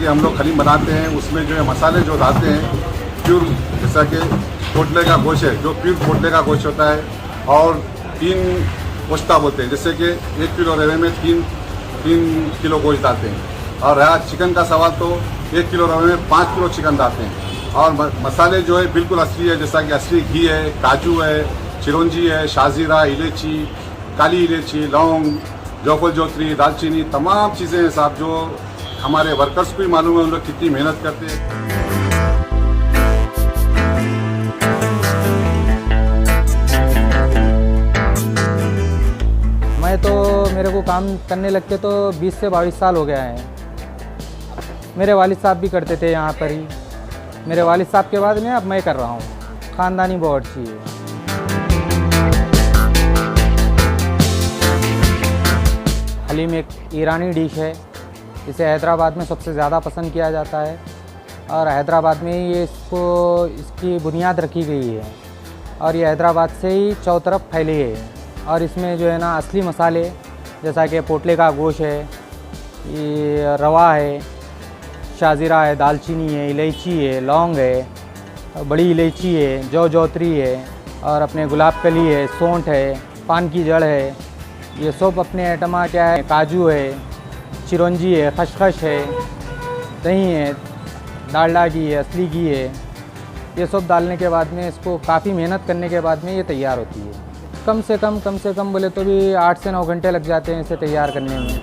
हम लोग हलीम बनाते हैं उसमें जो है मसाले जो डालते हैं प्योर, जैसा कि पोटले का गोश्त है, जो प्योर पोटले का गोश्त होता है, और 3 गोश्ता बोलते हैं, जैसे कि 1 किलो रवे में 3 किलो गोश्त डालते हैं। और रहा चिकन का सवाल तो 1 किलो रवे में 5 किलो चिकन डालते हैं। और मसाले जो है बिल्कुल असली है, जैसा कि असली घी है, काजू है, चिरौंजी है, शाजीरा, इलायची, काली इलायची, लौंग, जायफल, जोत्री, दालचीनी, तमाम चीज़ें हैं साहब, जो हमारे वर्कर्स को ही मालूम है उन लोग कितनी मेहनत करते हैं। मैं तो मेरे को काम करने लगते तो 20 से 22 साल हो गया है। मेरे वालिद साहब भी करते थे यहाँ पर ही। मेरे वालिद साहब के बाद में अब मैं कर रहा हूँ। ख़ानदानी बावर्ची है। हलीम एक ईरानी डिश है। इसे हैदराबाद में सबसे ज़्यादा पसंद किया जाता है और हैदराबाद में ही इसकी बुनियाद रखी गई है और ये हैदराबाद से ही चौं तरफ फैली है। और इसमें जो है ना असली मसाले, जैसा कि पोटले का गोश्त है, ये रवा है, शाजीरा है, दालचीनी है, इलायची है, लौंग है, बड़ी इलायची है, जौत्री है, और अपने गुलाब कली है, सौंठ है, पान की जड़ है, ये सब अपने आइटमा क्या है, काजू है, चिरौंजी है, खसखस है, दही है, डालडा घी है, असली घी है। ये सब डालने के बाद में इसको काफ़ी मेहनत करने के बाद में ये तैयार होती है। कम से कम बोले तो भी 8 से 9 घंटे लग जाते हैं इसे तैयार करने में।